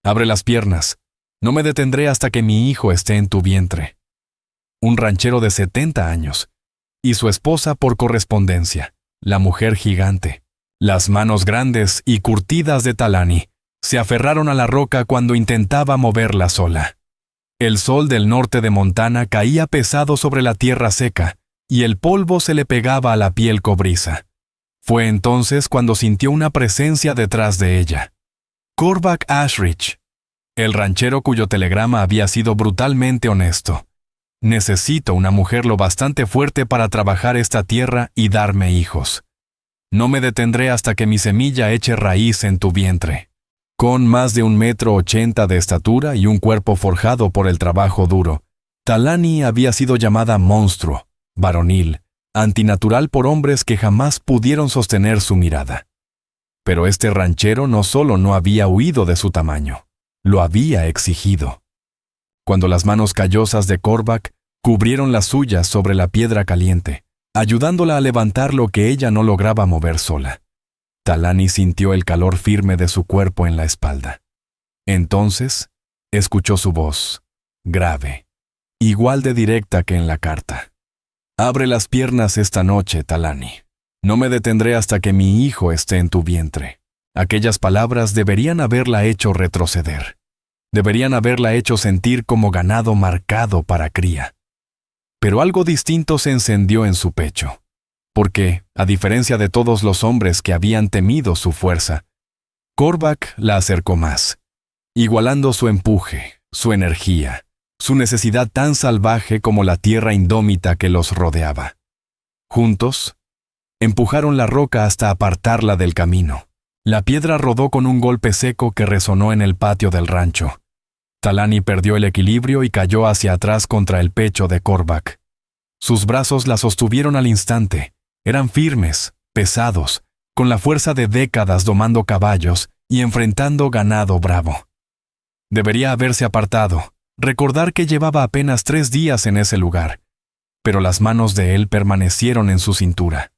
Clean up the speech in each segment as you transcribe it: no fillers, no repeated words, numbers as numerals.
Abre las piernas. No me detendré hasta que mi hijo esté en tu vientre. Un ranchero de 70 años. Y su esposa por correspondencia, la mujer gigante. Las manos grandes y curtidas de Talani se aferraron a la roca cuando intentaba moverla sola. El sol del norte de Montana caía pesado sobre la tierra seca y el polvo se le pegaba a la piel cobriza. Fue entonces cuando sintió una presencia detrás de ella. Corvac Ashridge, el ranchero cuyo telegrama había sido brutalmente honesto. Necesito una mujer lo bastante fuerte para trabajar esta tierra y darme hijos. No me detendré hasta que mi semilla eche raíz en tu vientre. Con más de 1,80 m de estatura y un cuerpo forjado por el trabajo duro, Talani había sido llamada monstruo, varonil, antinatural por hombres que jamás pudieron sostener su mirada. Pero este ranchero no solo no había huido de su tamaño, lo había exigido. Cuando las manos callosas de Corvac cubrieron las suyas sobre la piedra caliente, ayudándola a levantar lo que ella no lograba mover sola, Talani sintió el calor firme de su cuerpo en la espalda. Entonces, escuchó su voz, grave, igual de directa que en la carta. Abre las piernas esta noche, Talani. No me detendré hasta que mi hijo esté en tu vientre. Aquellas palabras deberían haberla hecho retroceder. Deberían haberla hecho sentir como ganado marcado para cría. Pero algo distinto se encendió en su pecho. Porque, a diferencia de todos los hombres que habían temido su fuerza, Corvac la acercó más, igualando su empuje, su energía, su necesidad tan salvaje como la tierra indómita que los rodeaba. Juntos, empujaron la roca hasta apartarla del camino. La piedra rodó con un golpe seco que resonó en el patio del rancho. Talani perdió el equilibrio y cayó hacia atrás contra el pecho de Corvac. Sus brazos la sostuvieron al instante. Eran firmes, pesados, con la fuerza de décadas domando caballos y enfrentando ganado bravo. Debería haberse apartado, recordar que llevaba apenas 3 días en ese lugar, pero las manos de él permanecieron en su cintura,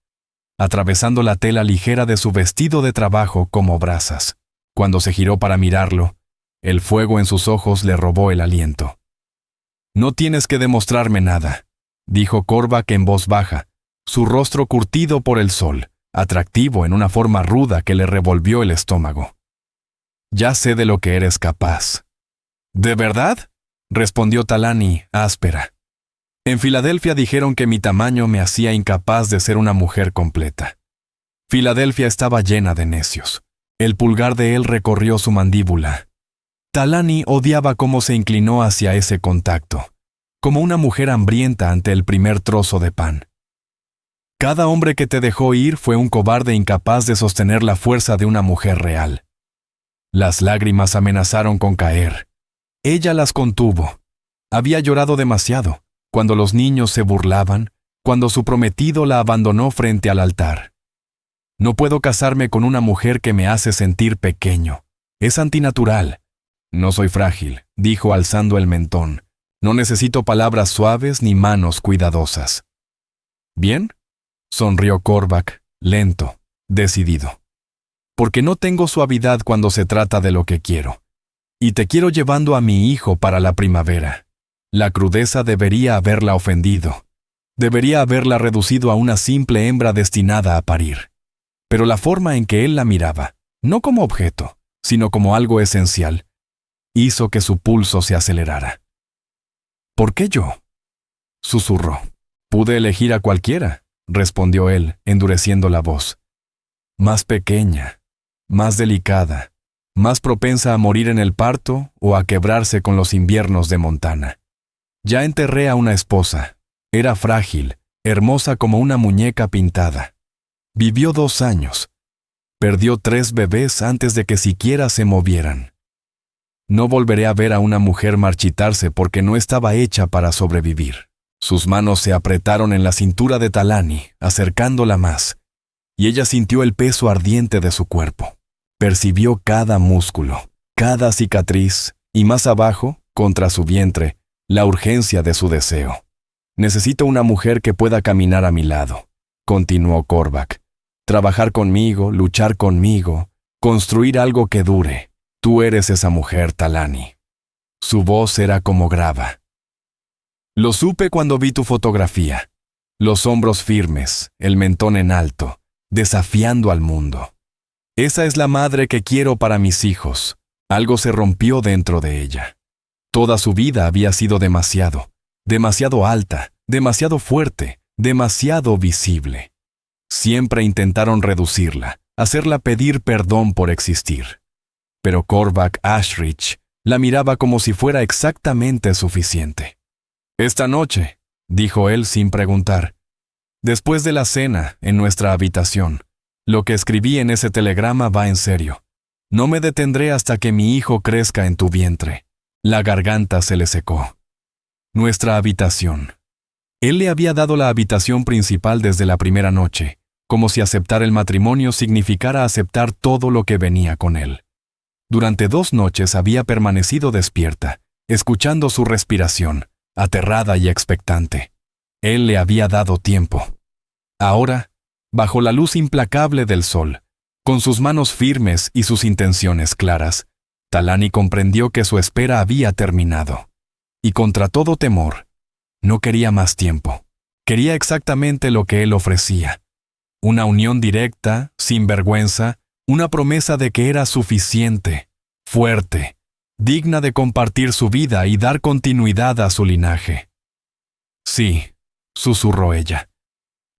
atravesando la tela ligera de su vestido de trabajo como brasas. Cuando se giró para mirarlo, el fuego en sus ojos le robó el aliento. «No tienes que demostrarme nada», dijo Corvac en voz baja, su rostro curtido por el sol, atractivo en una forma ruda que le revolvió el estómago. «Ya sé de lo que eres capaz». «¿De verdad?», respondió Talani, áspera. «En Filadelfia dijeron que mi tamaño me hacía incapaz de ser una mujer completa». Filadelfia estaba llena de necios. El pulgar de él recorrió su mandíbula. Talani odiaba cómo se inclinó hacia ese contacto, como una mujer hambrienta ante el primer trozo de pan. «Cada hombre que te dejó ir fue un cobarde incapaz de sostener la fuerza de una mujer real». Las lágrimas amenazaron con caer. Ella las contuvo. Había llorado demasiado, cuando los niños se burlaban, cuando su prometido la abandonó frente al altar. «No puedo casarme con una mujer que me hace sentir pequeño. Es antinatural». «No soy frágil», dijo alzando el mentón. «No necesito palabras suaves ni manos cuidadosas». «¿Bien?», sonrió Corvac, lento, decidido. «Porque no tengo suavidad cuando se trata de lo que quiero. Y te quiero llevando a mi hijo para la primavera». La crudeza debería haberla ofendido. Debería haberla reducido a una simple hembra destinada a parir. Pero la forma en que él la miraba, no como objeto, sino como algo esencial, hizo que su pulso se acelerara. «¿Por qué yo?», susurró. «Pude elegir a cualquiera», respondió él, endureciendo la voz. «Más pequeña, más delicada, más propensa a morir en el parto o a quebrarse con los inviernos de Montana. Ya enterré a una esposa. Era frágil, hermosa como una muñeca pintada. Vivió 2 años. Perdió 3 bebés antes de que siquiera se movieran. No volveré a ver a una mujer marchitarse porque no estaba hecha para sobrevivir». Sus manos se apretaron en la cintura de Talani, acercándola más, y ella sintió el peso ardiente de su cuerpo. Percibió cada músculo, cada cicatriz, y más abajo, contra su vientre, la urgencia de su deseo. «Necesito una mujer que pueda caminar a mi lado», continuó Corvac. «Trabajar conmigo, luchar conmigo, construir algo que dure. Tú eres esa mujer, Talani. Su voz era como grava. Lo supe cuando vi tu fotografía. Los hombros firmes, el mentón en alto, desafiando al mundo. Esa es la madre que quiero para mis hijos. Algo se rompió dentro de ella. Toda su vida había sido demasiado alta, demasiado fuerte, demasiado visible. Siempre intentaron reducirla, hacerla pedir perdón por existir. Pero Korvac Ashridge la miraba como si fuera exactamente suficiente. Esta noche, dijo él sin preguntar, después de la cena en nuestra habitación, lo que escribí en ese telegrama va en serio. No me detendré hasta que mi hijo crezca en tu vientre. La garganta se le secó. Nuestra habitación. Él le había dado la habitación principal desde la primera noche, como si aceptar el matrimonio significara aceptar todo lo que venía con él. Durante 2 noches había permanecido despierta, escuchando su respiración, aterrada y expectante. Él le había dado tiempo. Ahora, bajo la luz implacable del sol, con sus manos firmes y sus intenciones claras, Talani comprendió que su espera había terminado. Y contra todo temor, no quería más tiempo. Quería exactamente lo que él ofrecía. Una unión directa, sin vergüenza, una promesa de que era suficiente, fuerte, digna de compartir su vida y dar continuidad a su linaje. Sí, susurró ella.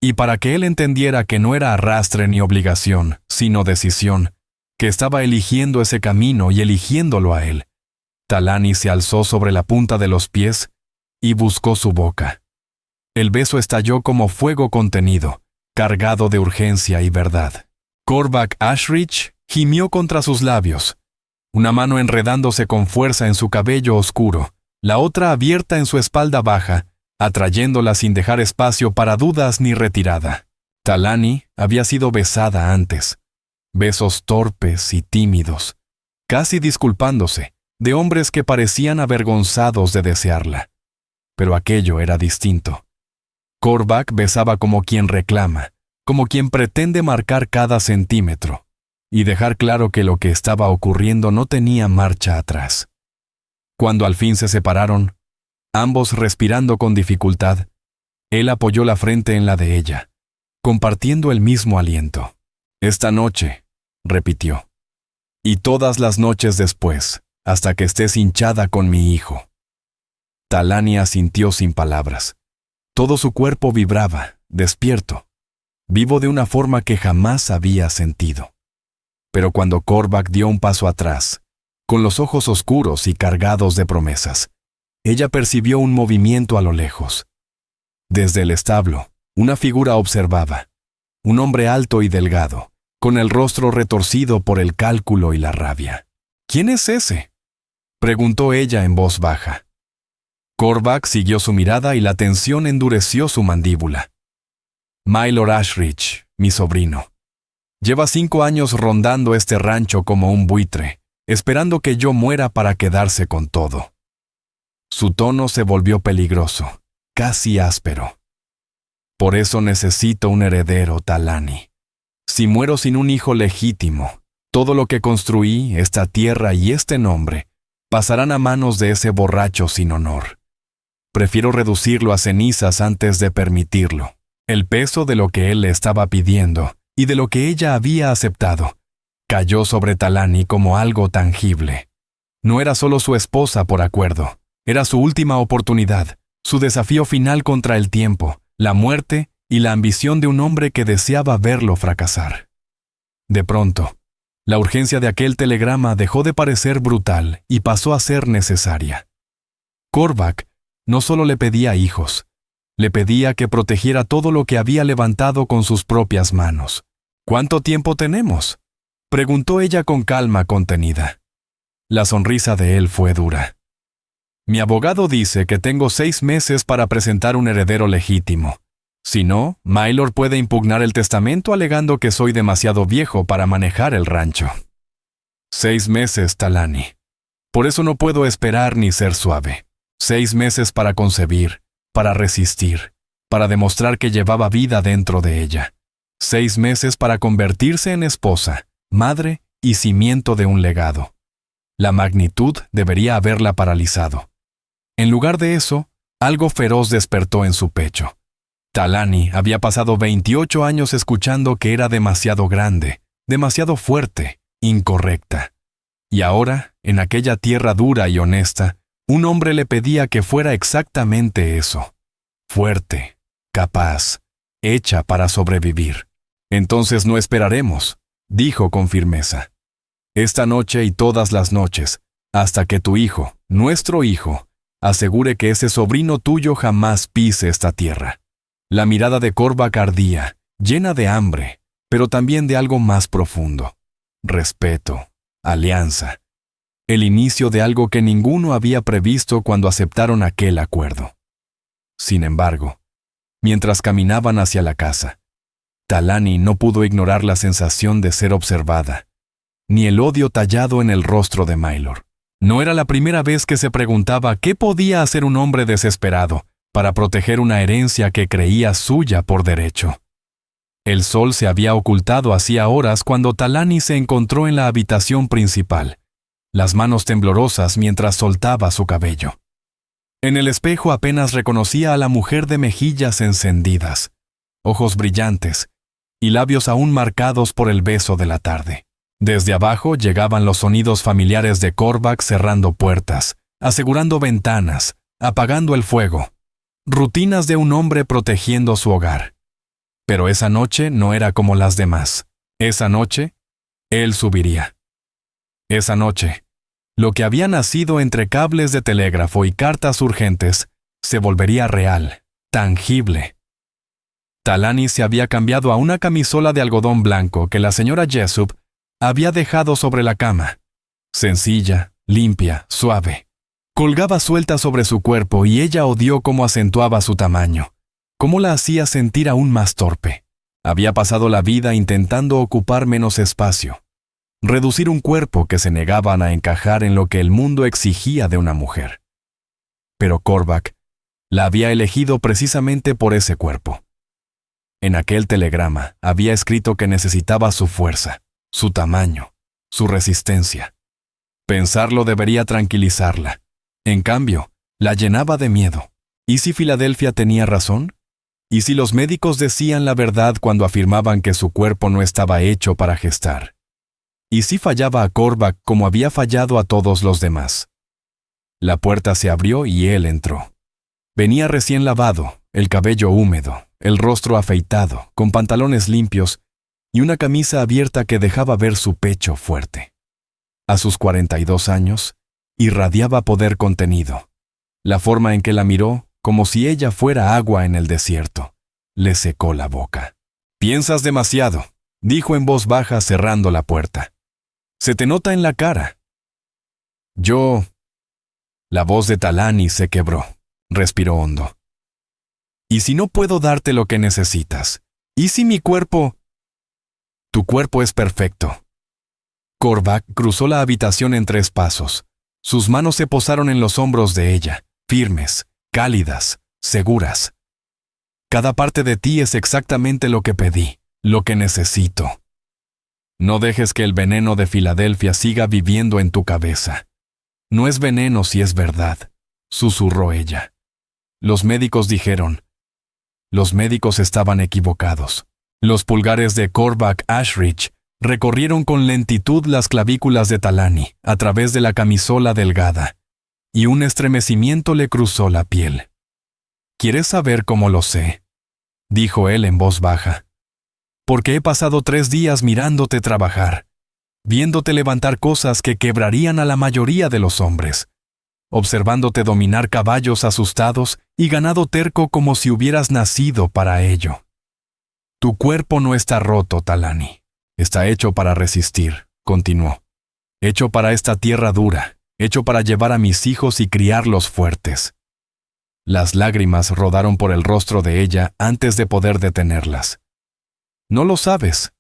Y para que él entendiera que no era arrastre ni obligación, sino decisión, que estaba eligiendo ese camino y eligiéndolo a él, Talani se alzó sobre la punta de los pies y buscó su boca. El beso estalló como fuego contenido, cargado de urgencia y verdad. Korvac Ashridge gimió contra sus labios, una mano enredándose con fuerza en su cabello oscuro, la otra abierta en su espalda baja, atrayéndola sin dejar espacio para dudas ni retirada. Talani había sido besada antes. Besos torpes y tímidos, casi disculpándose, de hombres que parecían avergonzados de desearla. Pero aquello era distinto. Korvac besaba como quien reclama, como quien pretende marcar cada centímetro, y dejar claro que lo que estaba ocurriendo no tenía marcha atrás. Cuando al fin se separaron, ambos respirando con dificultad, él apoyó la frente en la de ella, compartiendo el mismo aliento. Esta noche, repitió, y todas las noches después, hasta que estés hinchada con mi hijo. Talani asintió sin palabras. Todo su cuerpo vibraba, despierto, vivo de una forma que jamás había sentido. Pero cuando Korvac dio un paso atrás, con los ojos oscuros y cargados de promesas, ella percibió un movimiento a lo lejos. Desde el establo, una figura observaba, un hombre alto y delgado, con el rostro retorcido por el cálculo y la rabia. ¿Quién es ese?, preguntó ella en voz baja. Korvac siguió su mirada y la tensión endureció su mandíbula. Mylord Ashridge, mi sobrino. Lleva 5 años rondando este rancho como un buitre, esperando que yo muera para quedarse con todo. Su tono se volvió peligroso, casi áspero. Por eso necesito un heredero, Talani. Si muero sin un hijo legítimo, todo lo que construí, esta tierra y este nombre, pasarán a manos de ese borracho sin honor. Prefiero reducirlo a cenizas antes de permitirlo. El peso de lo que él le estaba pidiendo y de lo que ella había aceptado cayó sobre Talani como algo tangible. No era solo su esposa por acuerdo, era su última oportunidad, su desafío final contra el tiempo, la muerte y la ambición de un hombre que deseaba verlo fracasar. De pronto, la urgencia de aquel telegrama dejó de parecer brutal y pasó a ser necesaria. Korvac no solo le pedía hijos, le pedía que protegiera todo lo que había levantado con sus propias manos. ¿Cuánto tiempo tenemos?, preguntó ella con calma contenida. La sonrisa de él fue dura. Mi abogado dice que tengo 6 meses para presentar un heredero legítimo. Si no, Mylord puede impugnar el testamento alegando que soy demasiado viejo para manejar el rancho. 6 meses, Talani. Por eso no puedo esperar ni ser suave. 6 meses para concebir, para resistir, para demostrar que llevaba vida dentro de ella. 6 meses para convertirse en esposa, madre y cimiento de un legado. La magnitud debería haberla paralizado. En lugar de eso, algo feroz despertó en su pecho. Talani había pasado 28 años escuchando que era demasiado grande, demasiado fuerte, incorrecta. Y ahora, en aquella tierra dura y honesta, un hombre le pedía que fuera exactamente eso. Fuerte, capaz, hecha para sobrevivir. Entonces no esperaremos, dijo con firmeza. Esta noche y todas las noches, hasta que tu hijo, nuestro hijo, asegure que ese sobrino tuyo jamás pise esta tierra. La mirada de Korvac ardía, llena de hambre, pero también de algo más profundo. Respeto, alianza. El inicio de algo que ninguno había previsto cuando aceptaron aquel acuerdo. Sin embargo, mientras caminaban hacia la casa, Talani no pudo ignorar la sensación de ser observada, ni el odio tallado en el rostro de Maylor. No era la primera vez que se preguntaba qué podía hacer un hombre desesperado para proteger una herencia que creía suya por derecho. El sol se había ocultado hacía horas cuando Talani se encontró en la habitación principal, las manos temblorosas mientras soltaba su cabello. En el espejo apenas reconocía a la mujer de mejillas encendidas, ojos brillantes y labios aún marcados por el beso de la tarde. Desde abajo llegaban los sonidos familiares de Korvac cerrando puertas, asegurando ventanas, apagando el fuego. Rutinas de un hombre protegiendo su hogar. Pero esa noche no era como las demás. Esa noche, él subiría. Esa noche, lo que había nacido entre cables de telégrafo y cartas urgentes se volvería real, tangible. Talani se había cambiado a una camisola de algodón blanco que la señora Jessup había dejado sobre la cama. Sencilla, limpia, suave. Colgaba suelta sobre su cuerpo y ella odió cómo acentuaba su tamaño, cómo la hacía sentir aún más torpe. Había pasado la vida intentando ocupar menos espacio, reducir un cuerpo que se negaban a encajar en lo que el mundo exigía de una mujer. Pero Korvac la había elegido precisamente por ese cuerpo. En aquel telegrama había escrito que necesitaba su fuerza, su tamaño, su resistencia. Pensarlo debería tranquilizarla. En cambio, la llenaba de miedo. ¿Y si Filadelfia tenía razón? ¿Y si los médicos decían la verdad cuando afirmaban que su cuerpo no estaba hecho para gestar? ¿Y si fallaba a Korvac como había fallado a todos los demás? La puerta se abrió y él entró. Venía recién lavado, el cabello húmedo, el rostro afeitado, con pantalones limpios y una camisa abierta que dejaba ver su pecho fuerte. A sus 42 años, irradiaba poder contenido. La forma en que la miró, como si ella fuera agua en el desierto, le secó la boca. «Piensas demasiado», dijo en voz baja cerrando la puerta. «Se te nota en la cara». «Yo...» La voz de Talani se quebró. Respiró hondo. «¿Y si no puedo darte lo que necesitas? ¿Y si mi cuerpo...?» «Tu cuerpo es perfecto». Korvac cruzó la habitación en 3 pasos. Sus manos se posaron en los hombros de ella, firmes, cálidas, seguras. «Cada parte de ti es exactamente lo que pedí, lo que necesito. No dejes que el veneno de Filadelfia siga viviendo en tu cabeza. No es veneno si es verdad», susurró ella. Los médicos dijeron. Los médicos estaban equivocados. Los pulgares de Korvac Ashridge recorrieron con lentitud las clavículas de Talani a través de la camisola delgada, y un estremecimiento le cruzó la piel. «¿Quieres saber cómo lo sé?», dijo él en voz baja. «Porque he pasado 3 días mirándote trabajar, viéndote levantar cosas que quebrarían a la mayoría de los hombres, observándote dominar caballos asustados y ganado terco como si hubieras nacido para ello. Tu cuerpo no está roto, Talani. Está hecho para resistir», continuó. «Hecho para esta tierra dura, hecho para llevar a mis hijos y criarlos fuertes». Las lágrimas rodaron por el rostro de ella antes de poder detenerlas. «No lo sabes.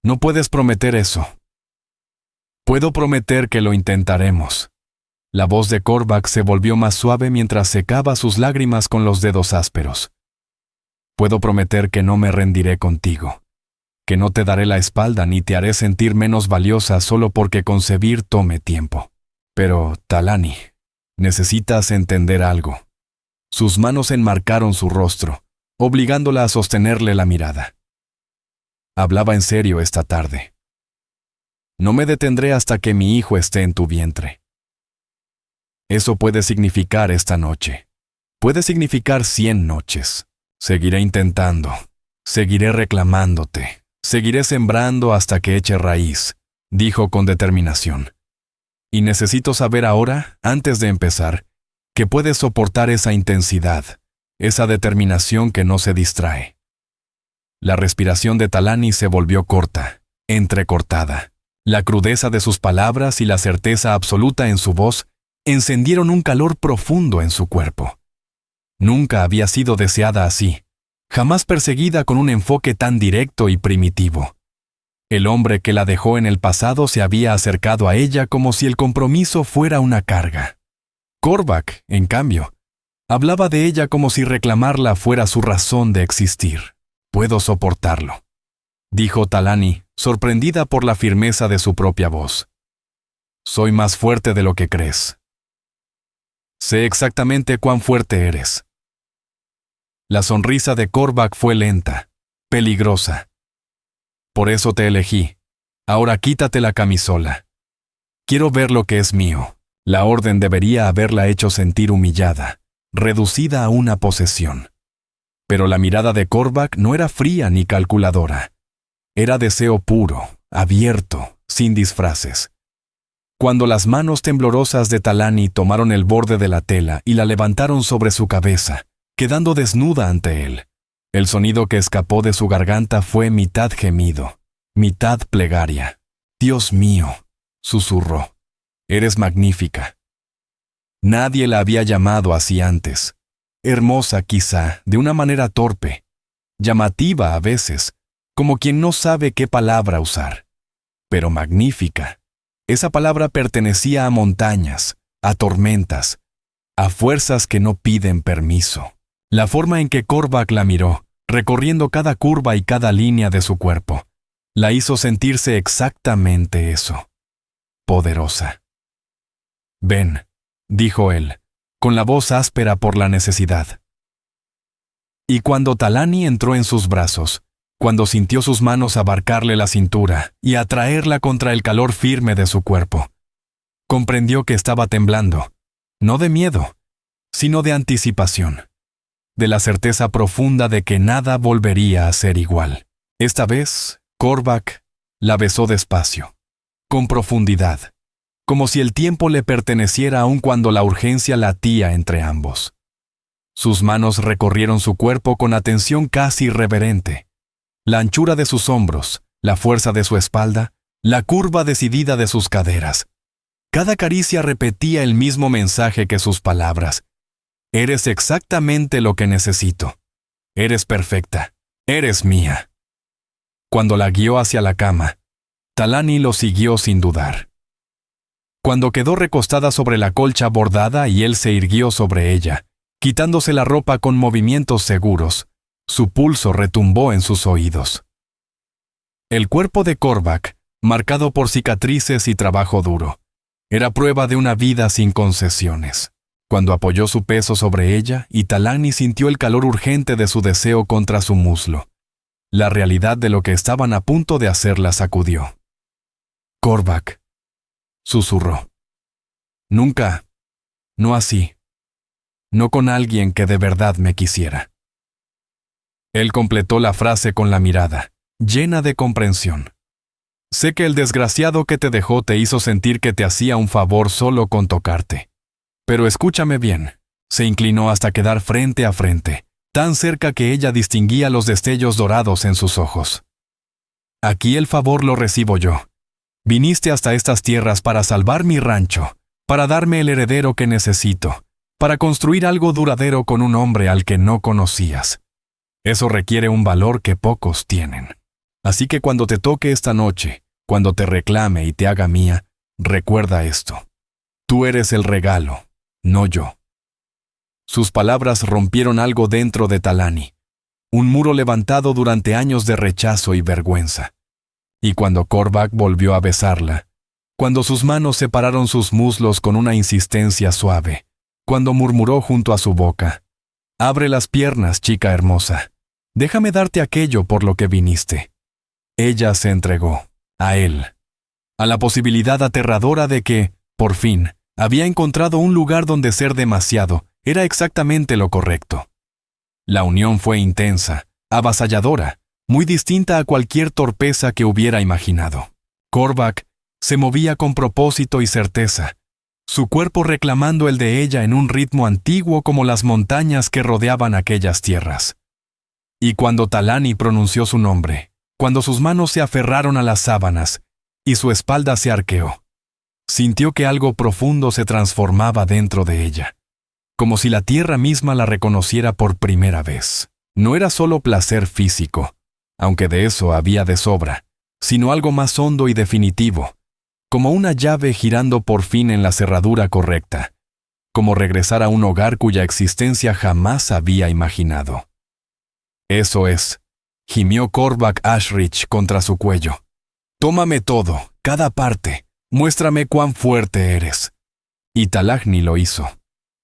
No puedes prometer eso». «Puedo prometer que lo intentaremos». La voz de Korvac se volvió más suave mientras secaba sus lágrimas con los dedos ásperos. «Puedo prometer que no me rendiré contigo, que no te daré la espalda ni te haré sentir menos valiosa solo porque concebir tome tiempo. Pero, Talani, necesitas entender algo. Sus manos enmarcaron su rostro, obligándola a sostenerle la mirada. Hablaba en serio esta tarde. No me detendré hasta que mi hijo esté en tu vientre. Eso puede significar esta noche. Puede significar 100 noches. Seguiré intentando. Seguiré reclamándote. Seguiré sembrando hasta que eche raíz, dijo con determinación. Y necesito saber ahora, antes de empezar, que puedes soportar esa intensidad, esa determinación que no se distrae. La respiración de Talani se volvió corta, entrecortada. La crudeza de sus palabras y la certeza absoluta en su voz encendieron un calor profundo en su cuerpo. Nunca había sido deseada así, jamás perseguida con un enfoque tan directo y primitivo. El hombre que la dejó en el pasado se había acercado a ella como si el compromiso fuera una carga. Korvac, en cambio, hablaba de ella como si reclamarla fuera su razón de existir. Puedo soportarlo, dijo Talani, sorprendida por la firmeza de su propia voz. Soy más fuerte de lo que crees. Sé exactamente cuán fuerte eres. La sonrisa de Korvac fue lenta, peligrosa. Por eso te elegí. Ahora quítate la camisola. Quiero ver lo que es mío. La orden debería haberla hecho sentir humillada, reducida a una posesión. Pero la mirada de Korvac no era fría ni calculadora. Era deseo puro, abierto, sin disfraces. Cuando las manos temblorosas de Talani tomaron el borde de la tela y la levantaron sobre su cabeza, quedando desnuda ante él, el sonido que escapó de su garganta fue mitad gemido, mitad plegaria. «Dios mío», susurró, «eres magnífica». Nadie la había llamado así antes. Hermosa quizá, de una manera torpe, llamativa a veces, como quien no sabe qué palabra usar. Pero magnífica. Esa palabra pertenecía a montañas, a tormentas, a fuerzas que no piden permiso. La forma en que Korvac la miró, recorriendo cada curva y cada línea de su cuerpo, la hizo sentirse exactamente eso. Poderosa. «Ven», dijo él, con la voz áspera por la necesidad. Y cuando Talani entró en sus brazos, cuando sintió sus manos abarcarle la cintura y atraerla contra el calor firme de su cuerpo, comprendió que estaba temblando, no de miedo, sino de anticipación, de la certeza profunda de que nada volvería a ser igual. Esta vez, Korvac la besó despacio, con profundidad, como si el tiempo le perteneciera aun cuando la urgencia latía entre ambos. Sus manos recorrieron su cuerpo con atención casi reverente. La anchura de sus hombros, la fuerza de su espalda, la curva decidida de sus caderas. Cada caricia repetía el mismo mensaje que sus palabras. «Eres exactamente lo que necesito. Eres perfecta. Eres mía». Cuando la guió hacia la cama, Talani lo siguió sin dudar. Cuando quedó recostada sobre la colcha bordada y él se irguió sobre ella, quitándose la ropa con movimientos seguros, su pulso retumbó en sus oídos. El cuerpo de Korvac, marcado por cicatrices y trabajo duro, era prueba de una vida sin concesiones. Cuando apoyó su peso sobre ella y Talani sintió el calor urgente de su deseo contra su muslo, la realidad de lo que estaban a punto de hacer la sacudió. «Korvac», susurró. «Nunca, no así, no con alguien que de verdad me quisiera». Él completó la frase con la mirada, llena de comprensión. «Sé que el desgraciado que te dejó te hizo sentir que te hacía un favor solo con tocarte. Pero escúchame bien». Se inclinó hasta quedar frente a frente, tan cerca que ella distinguía los destellos dorados en sus ojos. «Aquí el favor lo recibo yo. Viniste hasta estas tierras para salvar mi rancho, para darme el heredero que necesito, para construir algo duradero con un hombre al que no conocías. Eso requiere un valor que pocos tienen. Así que cuando te toque esta noche, cuando te reclame y te haga mía, recuerda esto. Tú eres el regalo, no yo». Sus palabras rompieron algo dentro de Talani, un muro levantado durante años de rechazo y vergüenza. Y cuando Korvac volvió a besarla, cuando sus manos separaron sus muslos con una insistencia suave, cuando murmuró junto a su boca: «Abre las piernas, chica hermosa. Déjame darte aquello por lo que viniste». Ella se entregó, a él, a la posibilidad aterradora de que, por fin, había encontrado un lugar donde ser demasiado era exactamente lo correcto. La unión fue intensa, avasalladora, muy distinta a cualquier torpeza que hubiera imaginado. Korvac se movía con propósito y certeza, su cuerpo reclamando el de ella en un ritmo antiguo como las montañas que rodeaban aquellas tierras. Y cuando Talani pronunció su nombre, cuando sus manos se aferraron a las sábanas y su espalda se arqueó, sintió que algo profundo se transformaba dentro de ella, como si la tierra misma la reconociera por primera vez. No era solo placer físico, aunque de eso había de sobra, sino algo más hondo y definitivo, como una llave girando por fin en la cerradura correcta, como regresar a un hogar cuya existencia jamás había imaginado. «Eso es», gimió Korvac Ashridge contra su cuello. «Tómame todo, cada parte, muéstrame cuán fuerte eres». Y Talagni lo hizo.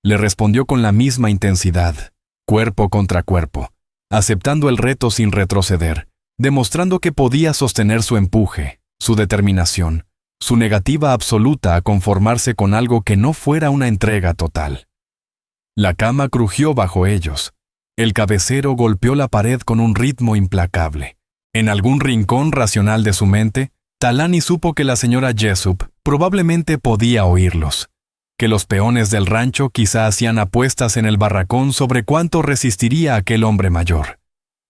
Le respondió con la misma intensidad, cuerpo contra cuerpo, aceptando el reto sin retroceder, demostrando que podía sostener su empuje, su determinación, su negativa absoluta a conformarse con algo que no fuera una entrega total. La cama crujió bajo ellos. El cabecero golpeó la pared con un ritmo implacable. En algún rincón racional de su mente, Talani supo que la señora Jessup probablemente podía oírlos, que los peones del rancho quizá hacían apuestas en el barracón sobre cuánto resistiría aquel hombre mayor.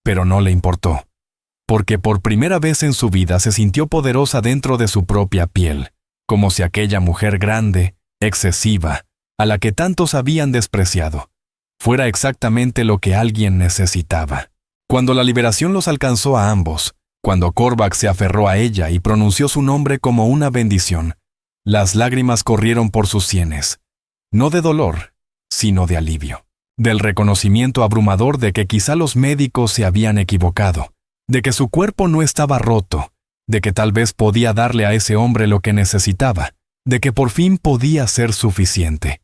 Pero no le importó, porque por primera vez en su vida se sintió poderosa dentro de su propia piel, como si aquella mujer grande, excesiva, a la que tantos habían despreciado, fuera exactamente lo que alguien necesitaba. Cuando la liberación los alcanzó a ambos, cuando Korvac se aferró a ella y pronunció su nombre como una bendición, las lágrimas corrieron por sus sienes, no de dolor, sino de alivio, del reconocimiento abrumador de que quizá los médicos se habían equivocado, de que su cuerpo no estaba roto, de que tal vez podía darle a ese hombre lo que necesitaba, de que por fin podía ser suficiente.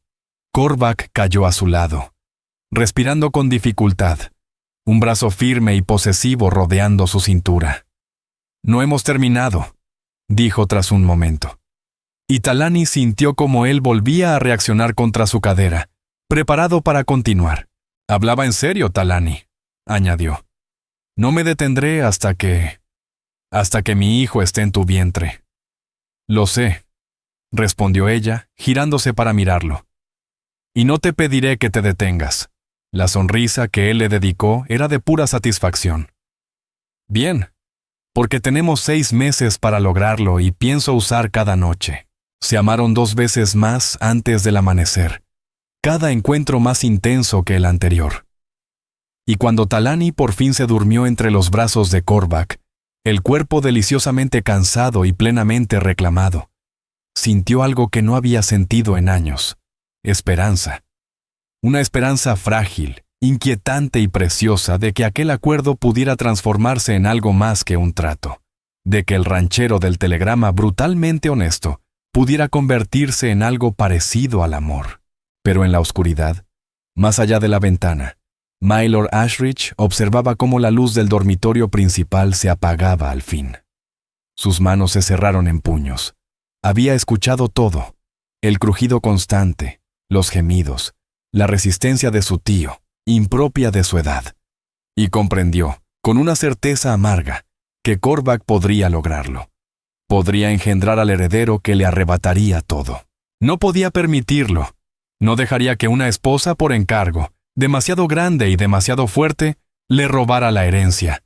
Korvac cayó a su lado, respirando con dificultad, un brazo firme y posesivo rodeando su cintura. «No hemos terminado», dijo tras un momento. Y Talani sintió como él volvía a reaccionar contra su cadera, preparado para continuar. «Hablaba en serio, Talani», añadió. «No me detendré hasta que mi hijo esté en tu vientre». «Lo sé», respondió ella, girándose para mirarlo. «Y no te pediré que te detengas». La sonrisa que él le dedicó era de pura satisfacción. «Bien, porque tenemos 6 meses para lograrlo y pienso usar cada noche». Se amaron 2 veces más antes del amanecer, cada encuentro más intenso que el anterior. Y cuando Talani por fin se durmió entre los brazos de Korvac, el cuerpo deliciosamente cansado y plenamente reclamado, sintió algo que no había sentido en años: esperanza. Una esperanza frágil, inquietante y preciosa de que aquel acuerdo pudiera transformarse en algo más que un trato, de que el ranchero del telegrama brutalmente honesto pudiera convertirse en algo parecido al amor. Pero en la oscuridad, más allá de la ventana, Mylord Ashridge observaba cómo la luz del dormitorio principal se apagaba al fin. Sus manos se cerraron en puños. Había escuchado todo: el crujido constante, los gemidos, la resistencia de su tío, impropia de su edad. Y comprendió, con una certeza amarga, que Korvac podría lograrlo. Podría engendrar al heredero que le arrebataría todo. No podía permitirlo. No dejaría que una esposa por encargo, demasiado grande y demasiado fuerte, le robara la herencia.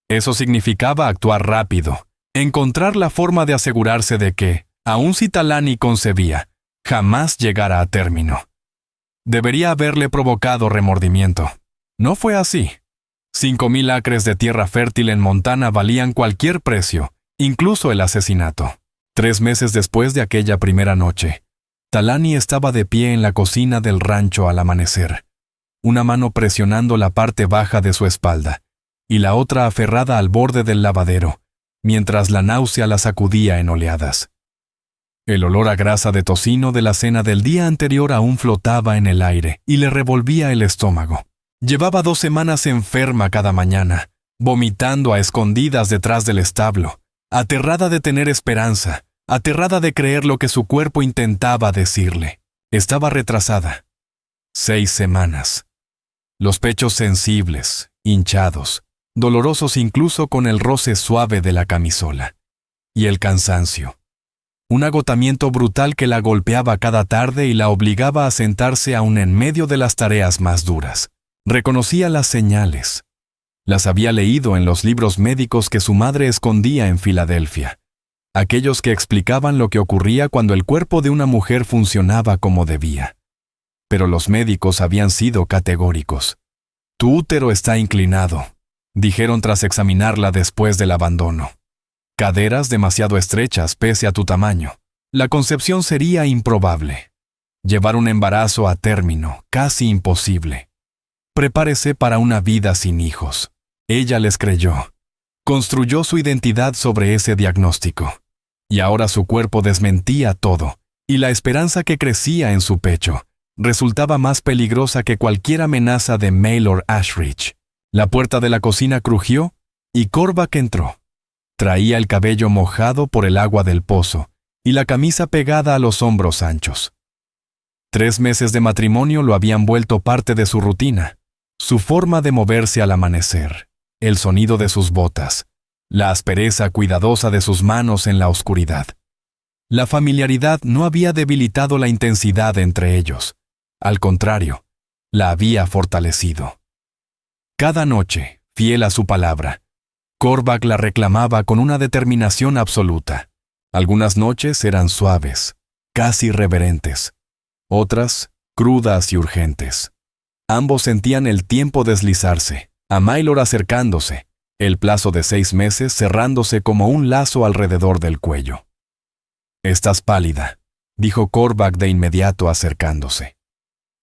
Eso significaba actuar rápido, encontrar la forma de asegurarse de que, aun si Talani concebía, jamás llegara a término. Debería haberle provocado remordimiento. No fue así. 5,000 acres de tierra fértil en Montana valían cualquier precio, incluso el asesinato. 3 meses después de aquella primera noche, Talani estaba de pie en la cocina del rancho al amanecer, una mano presionando la parte baja de su espalda y la otra aferrada al borde del lavadero, mientras la náusea la sacudía en oleadas. El olor a grasa de tocino de la cena del día anterior aún flotaba en el aire y le revolvía el estómago. Llevaba 2 semanas enferma cada mañana, vomitando a escondidas detrás del establo, aterrada de tener esperanza, aterrada de creer lo que su cuerpo intentaba decirle. Estaba retrasada. 6 semanas. Los pechos sensibles, hinchados, dolorosos incluso con el roce suave de la camisola. Y el cansancio. Un agotamiento brutal que la golpeaba cada tarde y la obligaba a sentarse aún en medio de las tareas más duras. Reconocía las señales. Las había leído en los libros médicos que su madre escondía en Filadelfia. Aquellos que explicaban lo que ocurría cuando el cuerpo de una mujer funcionaba como debía. Pero los médicos habían sido categóricos. Tu útero está inclinado, dijeron tras examinarla después del abandono. Caderas demasiado estrechas pese a tu tamaño. La concepción sería improbable. Llevar un embarazo a término, casi imposible. Prepárese para una vida sin hijos. Ella les creyó. Construyó su identidad sobre ese diagnóstico. Y ahora su cuerpo desmentía todo, y la esperanza que crecía en su pecho resultaba más peligrosa que cualquier amenaza de Maylor Ashridge. La puerta de la cocina crujió y Korvac entró. Traía el cabello mojado por el agua del pozo y la camisa pegada a los hombros anchos. 3 meses de matrimonio lo habían vuelto parte de su rutina, su forma de moverse al amanecer, el sonido de sus botas, la aspereza cuidadosa de sus manos en la oscuridad. La familiaridad no había debilitado la intensidad entre ellos. Al contrario, la había fortalecido. Cada noche, fiel a su palabra, Korvac la reclamaba con una determinación absoluta. Algunas noches eran suaves, casi reverentes. Otras, crudas y urgentes. Ambos sentían el tiempo deslizarse, a Maylor acercándose, el plazo de 6 meses cerrándose como un lazo alrededor del cuello. «Estás pálida», dijo Korvac de inmediato acercándose.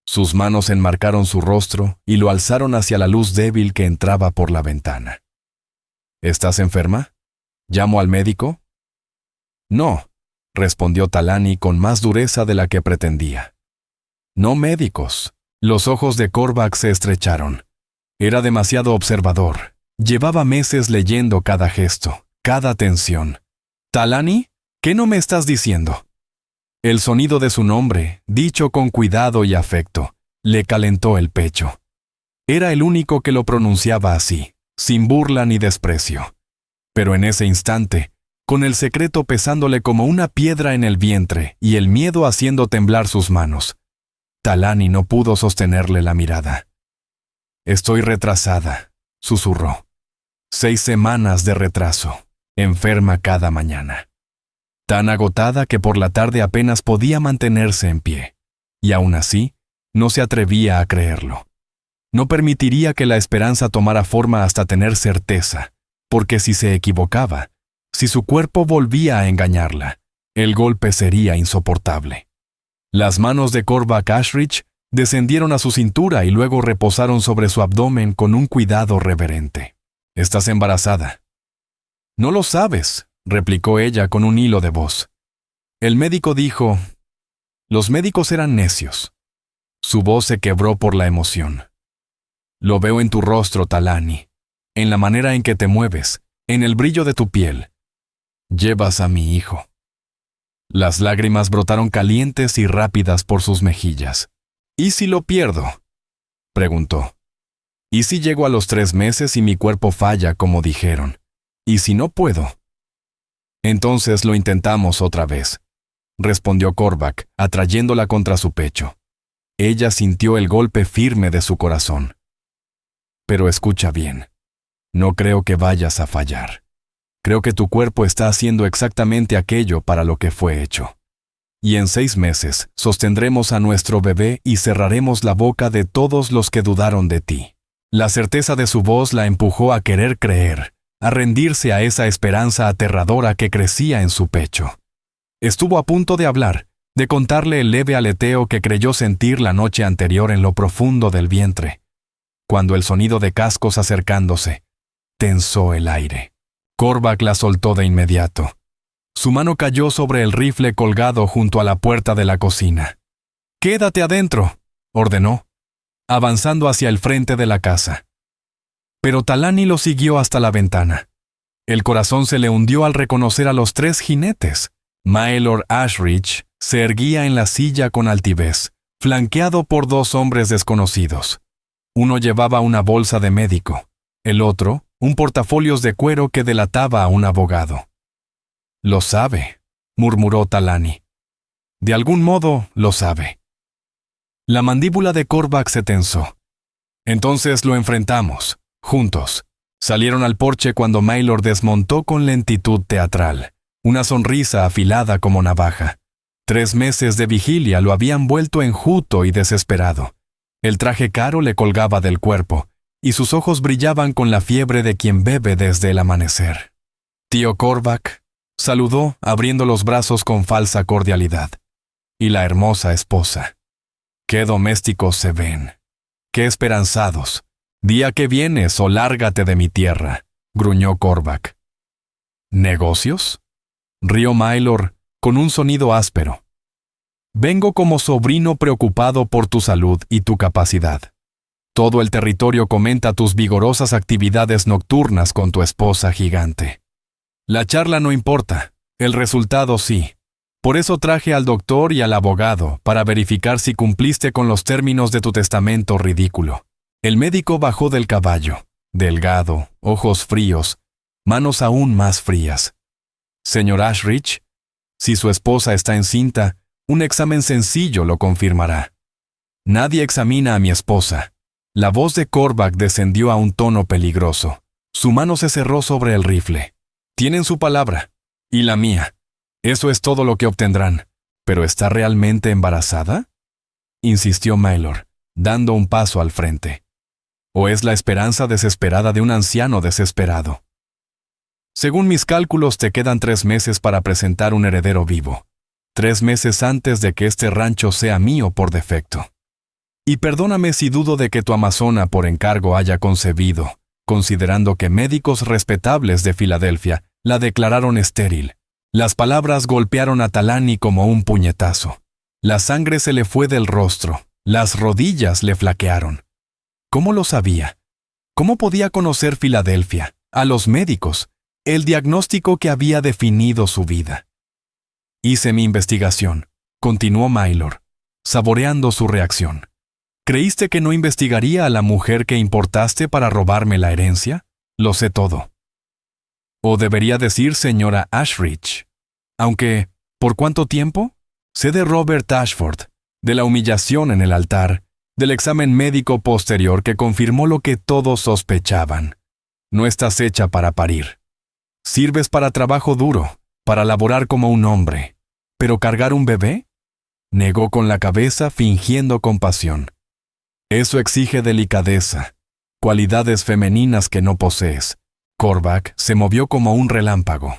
Sus manos enmarcaron su rostro y lo alzaron hacia la luz débil que entraba por la ventana. «¿Estás enferma? ¿Llamo al médico?» «No», respondió Talani con más dureza de la que pretendía. «No médicos». Los ojos de Korvac se estrecharon. Era demasiado observador. Llevaba meses leyendo cada gesto, cada tensión. «¿Talani? ¿Qué no me estás diciendo?» El sonido de su nombre, dicho con cuidado y afecto, le calentó el pecho. Era el único que lo pronunciaba así, sin burla ni desprecio. Pero en ese instante, con el secreto pesándole como una piedra en el vientre y el miedo haciendo temblar sus manos, Talani no pudo sostenerle la mirada. «Estoy retrasada», susurró. 6 semanas de retraso, enferma cada mañana. Tan agotada que por la tarde apenas podía mantenerse en pie. Y aún así, no se atrevía a creerlo. No permitiría que la esperanza tomara forma hasta tener certeza, porque si se equivocaba, si su cuerpo volvía a engañarla, el golpe sería insoportable. Las manos de Korvac Ashridge descendieron a su cintura y luego reposaron sobre su abdomen con un cuidado reverente. «Estás embarazada». «No lo sabes», replicó ella con un hilo de voz. El médico dijo... Los médicos eran necios. Su voz se quebró por la emoción. «Lo veo en tu rostro, Talani, en la manera en que te mueves, en el brillo de tu piel. Llevas a mi hijo». Las lágrimas brotaron calientes y rápidas por sus mejillas. «¿Y si lo pierdo?», preguntó. «¿Y si llego a los 3 meses y mi cuerpo falla, como dijeron? ¿Y si no puedo?». «Entonces lo intentamos otra vez», respondió Korvac, atrayéndola contra su pecho. Ella sintió el golpe firme de su corazón. «Pero escucha bien. No creo que vayas a fallar. Creo que tu cuerpo está haciendo exactamente aquello para lo que fue hecho. Y en 6 meses sostendremos a nuestro bebé y cerraremos la boca de todos los que dudaron de ti». La certeza de su voz la empujó a querer creer, a rendirse a esa esperanza aterradora que crecía en su pecho. Estuvo a punto de hablar, de contarle el leve aleteo que creyó sentir la noche anterior en lo profundo del vientre, cuando el sonido de cascos acercándose tensó el aire. Korvac la soltó de inmediato. Su mano cayó sobre el rifle colgado junto a la puerta de la cocina. «Quédate adentro», ordenó, avanzando hacia el frente de la casa. Pero Talani lo siguió hasta la ventana. El corazón se le hundió al reconocer a los 3 jinetes. Maelor Ashridge se erguía en la silla con altivez, flanqueado por 2 hombres desconocidos. Uno llevaba una bolsa de médico, el otro, un portafolios de cuero que delataba a un abogado. «Lo sabe», murmuró Talani. «De algún modo, lo sabe». La mandíbula de Korvac se tensó. «Entonces lo enfrentamos, juntos». Salieron al porche cuando Maelor desmontó con lentitud teatral, una sonrisa afilada como navaja. 3 meses de vigilia lo habían vuelto enjuto y desesperado. El traje caro le colgaba del cuerpo, y sus ojos brillaban con la fiebre de quien bebe desde el amanecer. «Tío Korvac», saludó, abriendo los brazos con falsa cordialidad. «Y la hermosa esposa. Qué domésticos se ven. Qué esperanzados. Día que vienes o lárgate de mi tierra», gruñó Korvac. «¿Negocios?», rió Maelor con un sonido áspero. «Vengo como sobrino preocupado por tu salud y tu capacidad. Todo el territorio comenta tus vigorosas actividades nocturnas con tu esposa gigante. La charla no importa, el resultado sí. Por eso traje al doctor y al abogado para verificar si cumpliste con los términos de tu testamento ridículo». El médico bajó del caballo, delgado, ojos fríos, manos aún más frías. «Señor Ashridge, si su esposa está encinta, un examen sencillo lo confirmará». «Nadie examina a mi esposa». La voz de Korvac descendió a un tono peligroso. Su mano se cerró sobre el rifle. «Tienen su palabra. Y la mía. Eso es todo lo que obtendrán. ¿Pero está realmente embarazada?», insistió Maelor, dando un paso al frente. «¿O es la esperanza desesperada de un anciano desesperado? Según mis cálculos, te quedan 3 meses para presentar un heredero vivo. 3 meses antes de que este rancho sea mío por defecto. Y perdóname si dudo de que tu amazona por encargo haya concebido, considerando que médicos respetables de Filadelfia la declararon estéril». Las palabras golpearon a Talani como un puñetazo. La sangre se le fue del rostro, las rodillas le flaquearon. ¿Cómo lo sabía? ¿Cómo podía conocer Filadelfia, a los médicos, el diagnóstico que había definido su vida? «Hice mi investigación», continuó Maelor, saboreando su reacción. «¿Creíste que no investigaría a la mujer que importaste para robarme la herencia? Lo sé todo». «O debería decir señora Ashridge. Aunque, ¿por cuánto tiempo? Sé de Robert Ashford, de la humillación en el altar, del examen médico posterior que confirmó lo que todos sospechaban. No estás hecha para parir. Sirves para trabajo duro, para laborar como un hombre. ¿Pero cargar un bebé?», negó con la cabeza fingiendo compasión. «Eso exige delicadeza, cualidades femeninas que no posees». Korvac se movió como un relámpago.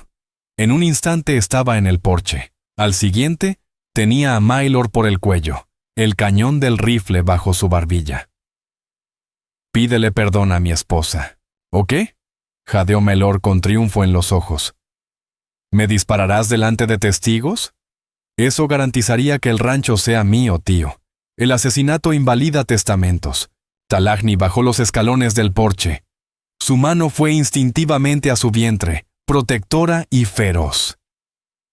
En un instante estaba en el porche. Al siguiente, tenía a Maelor por el cuello, el cañón del rifle bajo su barbilla. «Pídele perdón a mi esposa. ¿O qué?», jadeó Maelor con triunfo en los ojos. «¿Me dispararás delante de testigos? Eso garantizaría que el rancho sea mío, tío. El asesinato invalida testamentos». Talagni bajó los escalones del porche. Su mano fue instintivamente a su vientre, protectora y feroz.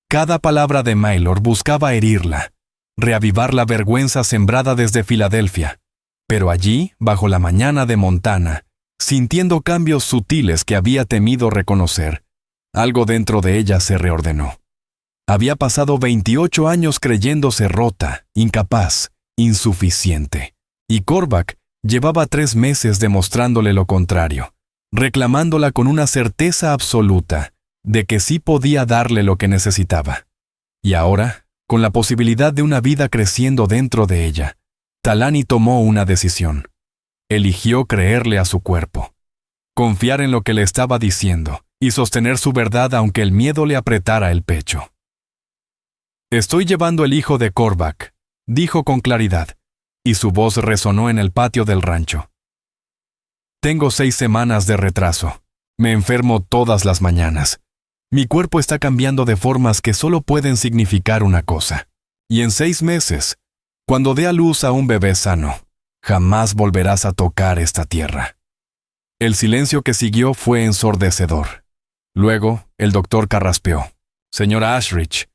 Cada palabra de Maelor buscaba herirla, reavivar la vergüenza sembrada desde Filadelfia. Pero allí, bajo la mañana de Montana, sintiendo cambios sutiles que había temido reconocer, algo dentro de ella se reordenó. Había pasado 28 años creyéndose rota, incapaz, insuficiente. Y Korvac llevaba 3 meses demostrándole lo contrario, reclamándola con una certeza absoluta de que sí podía darle lo que necesitaba. Y ahora, con la posibilidad de una vida creciendo dentro de ella, Talani tomó una decisión. Eligió creerle a su cuerpo, confiar en lo que le estaba diciendo y sostener su verdad aunque el miedo le apretara el pecho. «Estoy llevando el hijo de Korvac», dijo con claridad, y su voz resonó en el patio del rancho. «Tengo 6 semanas de retraso. Me enfermo todas las mañanas. Mi cuerpo está cambiando de formas que solo pueden significar una cosa. Y en 6 meses, cuando dé a luz a un bebé sano, jamás volverás a tocar esta tierra. El silencio que siguió fue ensordecedor. Luego, el doctor carraspeó. Señora Ashridge,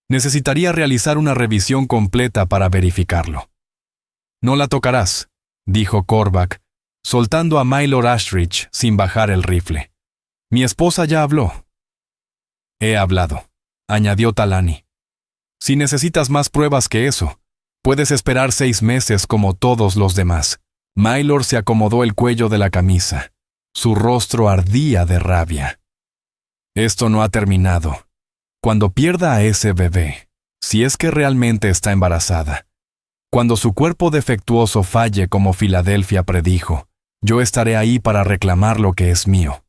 necesitaría realizar una revisión completa para verificarlo. No la tocarás, dijo Cormac, soltando a Mylord Ashridge sin bajar el rifle. Mi esposa ya habló. He hablado, añadió Talani. Si necesitas más pruebas que eso, puedes esperar 6 meses como todos los demás. Mylord se acomodó el cuello de la camisa. Su rostro ardía de rabia. Esto no ha terminado. Cuando pierda a ese bebé, si es que realmente está embarazada, cuando su cuerpo defectuoso falle como Filadelfia predijo, yo estaré ahí para reclamar lo que es mío.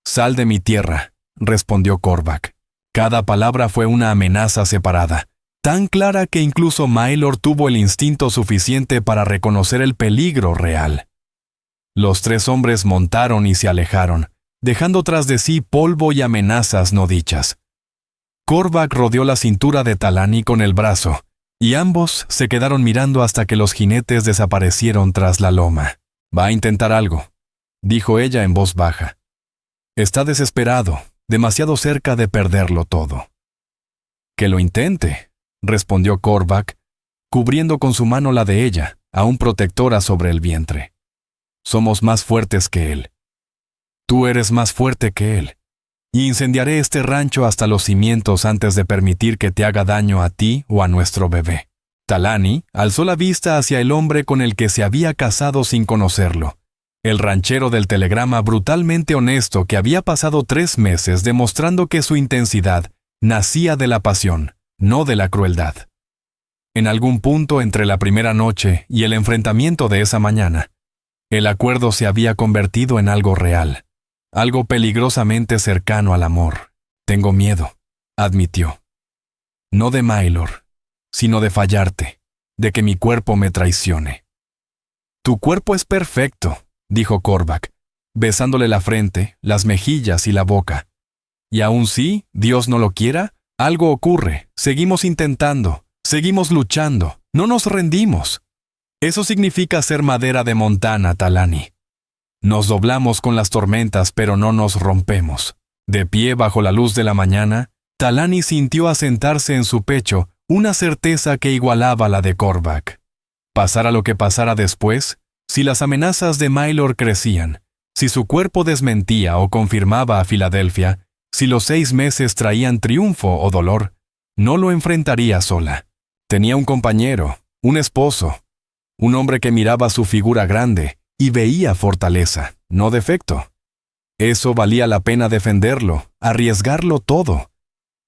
Sal de mi tierra, respondió Cormac. Cada palabra fue una amenaza separada, tan clara que incluso Mylord tuvo el instinto suficiente para reconocer el peligro real. Los 3 hombres montaron y se alejaron, dejando tras de sí polvo y amenazas no dichas. Cormac rodeó la cintura de Talani con el brazo, y ambos se quedaron mirando hasta que los jinetes desaparecieron tras la loma. Va a intentar algo, dijo ella en voz baja. Está desesperado, demasiado cerca de perderlo todo. Que lo intente, respondió Cormac, cubriendo con su mano la de ella, aún protectora sobre el vientre. Somos más fuertes que él. Tú eres más fuerte que él. Y incendiaré este rancho hasta los cimientos antes de permitir que te haga daño a ti o a nuestro bebé. Talani alzó la vista hacia el hombre con el que se había casado sin conocerlo, el ranchero del telegrama brutalmente honesto que había pasado 3 meses demostrando que su intensidad nacía de la pasión, no de la crueldad. En algún punto entre la primera noche y el enfrentamiento de esa mañana, el acuerdo se había convertido en algo real. Algo peligrosamente cercano al amor. Tengo miedo, admitió. No de Mylord, sino de fallarte, de que mi cuerpo me traicione. Tu cuerpo es perfecto, dijo Cormac, besándole la frente, las mejillas y la boca. Y aun si, Dios no lo quiera, algo ocurre, seguimos intentando, seguimos luchando, no nos rendimos. Eso significa ser madera de Montana, Talani. Nos doblamos con las tormentas, pero no nos rompemos. De pie bajo la luz de la mañana, Talani sintió asentarse en su pecho una certeza que igualaba la de Cormac. Pasara lo que pasara después, si las amenazas de Mylord crecían, si su cuerpo desmentía o confirmaba a Filadelfia, si los 6 meses traían triunfo o dolor, no lo enfrentaría sola. Tenía un compañero, un esposo, un hombre que miraba su figura grande, y veía fortaleza, no defecto. Eso valía la pena defenderlo, arriesgarlo todo.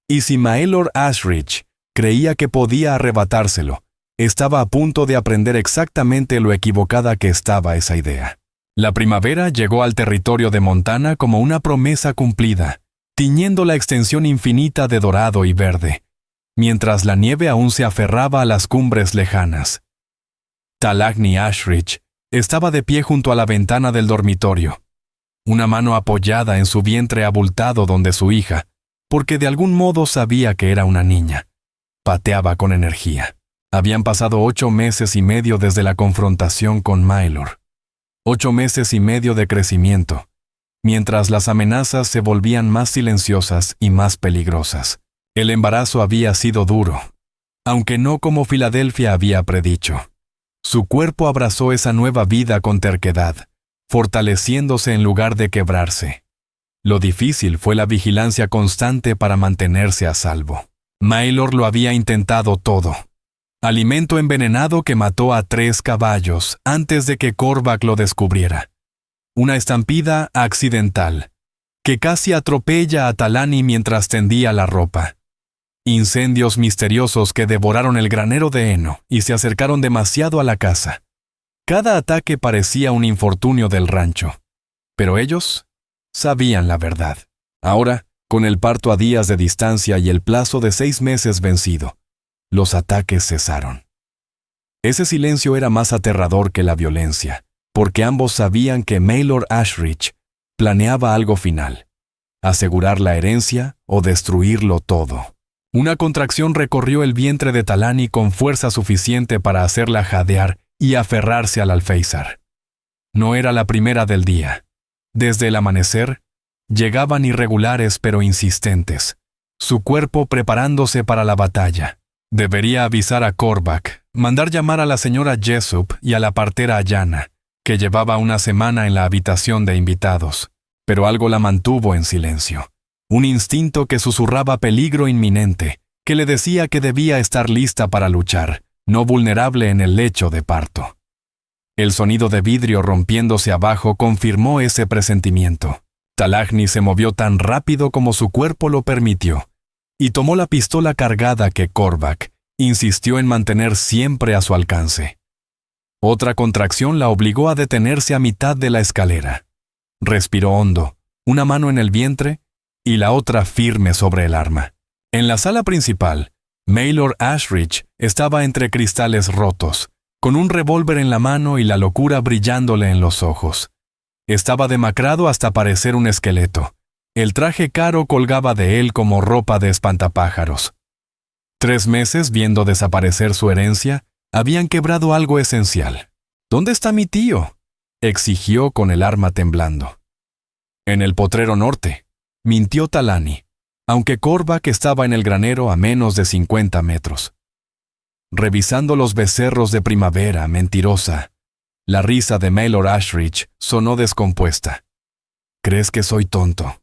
Y si Mylord Ashridge creía que podía arrebatárselo, estaba a punto de aprender exactamente lo equivocada que estaba esa idea. La primavera llegó al territorio de Montana como una promesa cumplida, tiñendo la extensión infinita de dorado y verde, mientras la nieve aún se aferraba a las cumbres lejanas. Talani Ashridge estaba de pie junto a la ventana del dormitorio, una mano apoyada en su vientre abultado donde su hija, porque de algún modo sabía que era una niña, pateaba con energía. Habían pasado 8 meses y medio desde la confrontación con Mylord. 8 meses y medio de crecimiento, mientras las amenazas se volvían más silenciosas y más peligrosas. El embarazo había sido duro, aunque no como Filadelfia había predicho. Su cuerpo abrazó esa nueva vida con terquedad, fortaleciéndose en lugar de quebrarse. Lo difícil fue la vigilancia constante para mantenerse a salvo. Mylord lo había intentado todo. Alimento envenenado que mató a 3 caballos antes de que Cormac lo descubriera. Una estampida accidental, que casi atropella a Talani mientras tendía la ropa. Incendios misteriosos que devoraron el granero de heno y se acercaron demasiado a la casa. Cada ataque parecía un infortunio del rancho. Pero ellos sabían la verdad. Ahora, con el parto a días de distancia y el plazo de 6 meses vencido, los ataques cesaron. Ese silencio era más aterrador que la violencia, porque ambos sabían que Mylord Ashridge planeaba algo final. asegurar la herencia o destruirlo todo. Una contracción recorrió el vientre de Talani con fuerza suficiente para hacerla jadear y aferrarse al alféizar. No era la primera del día. Desde el amanecer, llegaban irregulares pero insistentes, su cuerpo preparándose para la batalla. Debería avisar a Korvac, mandar llamar a la señora Jessup y a la partera Ayana, que llevaba una semana en la habitación de invitados, pero algo la mantuvo en silencio. Un instinto que susurraba peligro inminente, que le decía que debía estar lista para luchar, no vulnerable en el lecho de parto. El sonido de vidrio rompiéndose abajo confirmó ese presentimiento. Talagni se movió tan rápido como su cuerpo lo permitió, y tomó la pistola cargada que Korvac insistió en mantener siempre a su alcance. Otra contracción la obligó a detenerse a mitad de la escalera. Respiró hondo, una mano en el vientre y la otra firme sobre el arma. En la sala principal, Maylor Ashridge estaba entre cristales rotos, con un revólver en la mano y la locura brillándole en los ojos. Estaba demacrado hasta parecer un esqueleto. El traje caro colgaba de él como ropa de espantapájaros. 3 meses viendo desaparecer su herencia, habían quebrado algo esencial. ¿Dónde está mi tío?, exigió con el arma temblando. En el potrero norte, mintió Talani, aunque Korvac estaba en el granero a menos de 50 metros. Revisando los becerros de primavera, mentirosa. La risa de Maylor Ashridge sonó descompuesta. ¿Crees que soy tonto?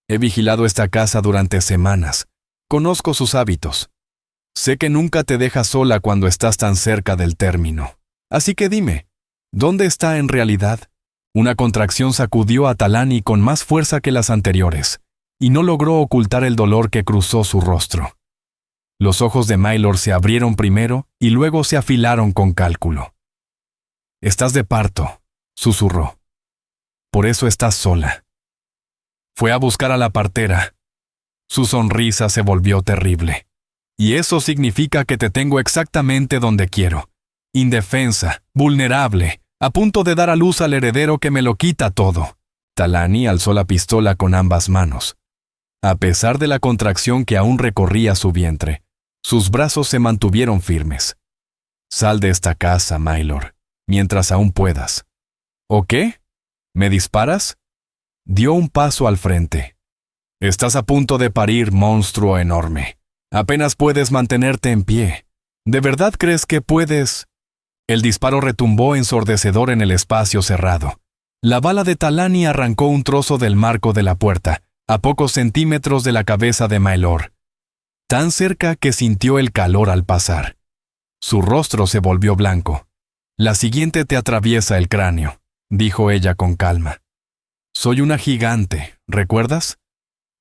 He vigilado esta casa durante semanas. Conozco sus hábitos. Sé que nunca te deja sola cuando estás tan cerca del término. Así que dime, ¿dónde está en realidad? Una contracción sacudió a Talani con más fuerza que las anteriores, y no logró ocultar el dolor que cruzó su rostro. Los ojos de Maylor se abrieron primero y luego se afilaron con cálculo. «Estás de parto», susurró. «Por eso estás sola». Fue a buscar a la partera. Su sonrisa se volvió terrible. «Y eso significa que te tengo exactamente donde quiero. Indefensa, vulnerable, a punto de dar a luz al heredero que me lo quita todo». Talani alzó la pistola con ambas manos. A pesar de la contracción que aún recorría su vientre, sus brazos se mantuvieron firmes. «Sal de esta casa, Maylor, mientras aún puedas». «¿O qué? ¿Me disparas?» Dio un paso al frente. «Estás a punto de parir, monstruo enorme. Apenas puedes mantenerte en pie. ¿De verdad crees que puedes?» El disparo retumbó ensordecedor en el espacio cerrado. La bala de Talani arrancó un trozo del marco de la puerta, a pocos centímetros de la cabeza de Maylor, tan cerca que sintió el calor al pasar. Su rostro se volvió blanco. «La siguiente te atraviesa el cráneo», dijo ella con calma. «Soy una gigante, ¿recuerdas?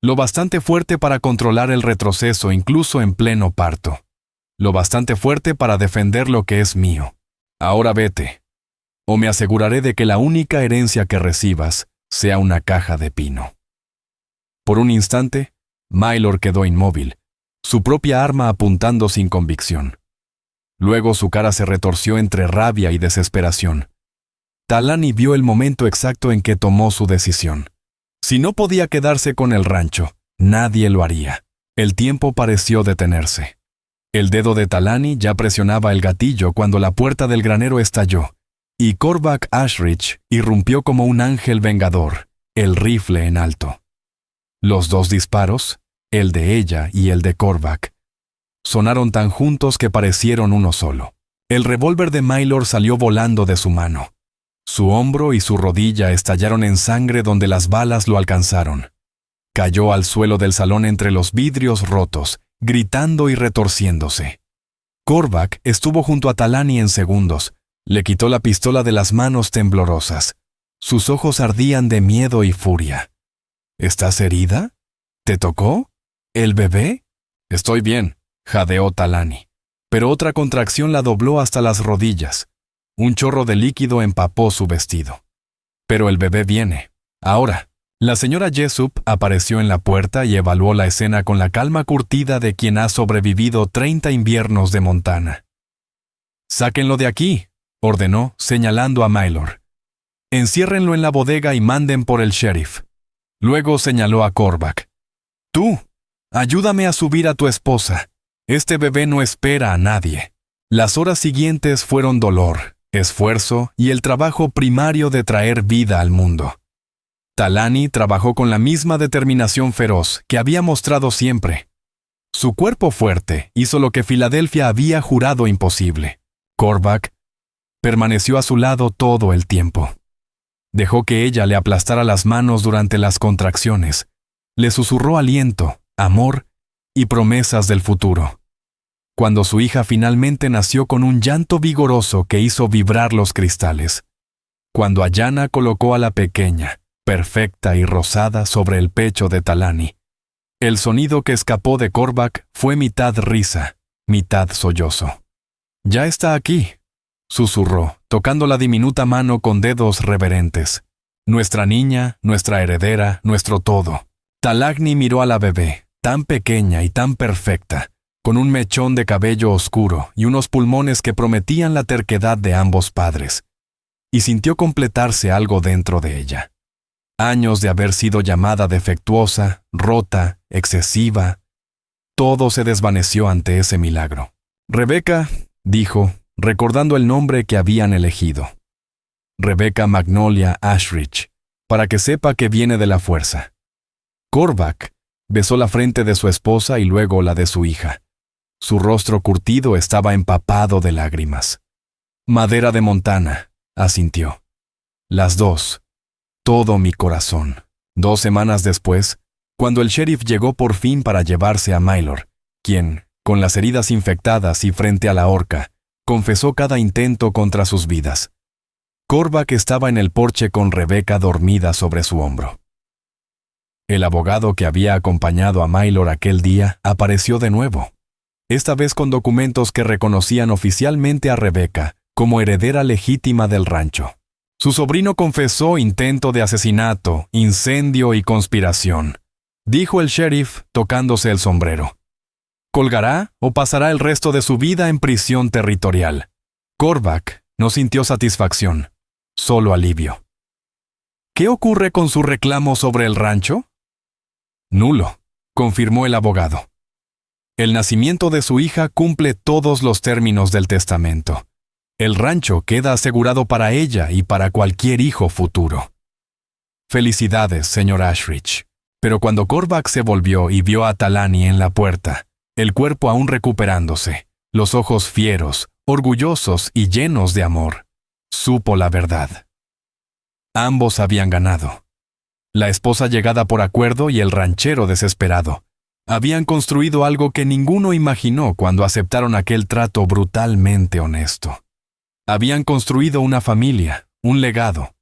Lo bastante fuerte para controlar el retroceso incluso en pleno parto. Lo bastante fuerte para defender lo que es mío. Ahora vete, o me aseguraré de que la única herencia que recibas sea una caja de pino». Por un instante, Maylor quedó inmóvil, su propia arma apuntando sin convicción. Luego su cara se retorció entre rabia y desesperación. Talani vio el momento exacto en que tomó su decisión. Si no podía quedarse con el rancho, nadie lo haría. El tiempo pareció detenerse. El dedo de Talani ya presionaba el gatillo cuando la puerta del granero estalló, y Korvac Ashridge irrumpió como un ángel vengador, el rifle en alto. Los 2 disparos, el de ella y el de Korvac, sonaron tan juntos que parecieron uno solo. El revólver de Maylor salió volando de su mano. Su hombro y su rodilla estallaron en sangre donde las balas lo alcanzaron. Cayó al suelo del salón entre los vidrios rotos, gritando y retorciéndose. Korvac estuvo junto a Talani en segundos. Le quitó la pistola de las manos temblorosas. Sus ojos ardían de miedo y furia. «¿Estás herida? ¿Te tocó? ¿El bebé?» «Estoy bien», jadeó Talani. Pero otra contracción la dobló hasta las rodillas. Un chorro de líquido empapó su vestido. «Pero el bebé viene. Ahora». La señora Jessup apareció en la puerta y evaluó la escena con la calma curtida de quien ha sobrevivido 30 inviernos de Montana. «Sáquenlo de aquí», ordenó, señalando a Maylor. «Enciérrenlo en la bodega y manden por el sheriff». Luego señaló a Korvac. Tú, ayúdame a subir a tu esposa. Este bebé no espera a nadie. Las horas siguientes fueron dolor, esfuerzo y el trabajo primario de traer vida al mundo. Talani trabajó con la misma determinación feroz que había mostrado siempre. Su cuerpo fuerte hizo lo que Filadelfia había jurado imposible. Korvac permaneció a su lado todo el tiempo. Dejó que ella le aplastara las manos durante las contracciones. Le susurró aliento, amor y promesas del futuro. Cuando su hija finalmente nació con un llanto vigoroso que hizo vibrar los cristales. Cuando Ayanna colocó a la pequeña, perfecta y rosada sobre el pecho de Talani. El sonido que escapó de Korvac fue mitad risa, mitad sollozo. «Ya está aquí», susurró, tocando la diminuta mano con dedos reverentes. «Nuestra niña, nuestra heredera, nuestro todo». Talagni miró a la bebé, tan pequeña y tan perfecta, con un mechón de cabello oscuro y unos pulmones que prometían la terquedad de ambos padres, y sintió completarse algo dentro de ella. Años de haber sido llamada defectuosa, rota, excesiva, todo se desvaneció ante ese milagro. «Rebecca», dijo, recordando el nombre que habían elegido. «Rebecca Magnolia Ashridge, para que sepa que viene de la fuerza». Korvac besó la frente de su esposa y luego la de su hija. Su rostro curtido estaba empapado de lágrimas. «Madera de Montana», asintió. «Las dos. Todo mi corazón». 2 semanas después, cuando el sheriff llegó por fin para llevarse a Maylor, quien, con las heridas infectadas y frente a la horca, confesó cada intento contra sus vidas. Korvac estaba en el porche con Rebecca dormida sobre su hombro. El abogado que había acompañado a Maylor aquel día apareció de nuevo, esta vez con documentos que reconocían oficialmente a Rebecca como heredera legítima del rancho. Su sobrino confesó intento de asesinato, incendio y conspiración, dijo el sheriff tocándose el sombrero. ¿Colgará o pasará el resto de su vida en prisión territorial? Korvac no sintió satisfacción, solo alivio. ¿Qué ocurre con su reclamo sobre el rancho? Nulo, confirmó el abogado. El nacimiento de su hija cumple todos los términos del testamento. El rancho queda asegurado para ella y para cualquier hijo futuro. Felicidades, señor Ashridge. Pero cuando Korvac se volvió y vio a Talani en la puerta, el cuerpo aún recuperándose, los ojos fieros, orgullosos y llenos de amor, supo la verdad. Ambos habían ganado. La esposa llegada por acuerdo y el ranchero desesperado habían construido algo que ninguno imaginó cuando aceptaron aquel trato brutalmente honesto. Habían construido una familia, un legado,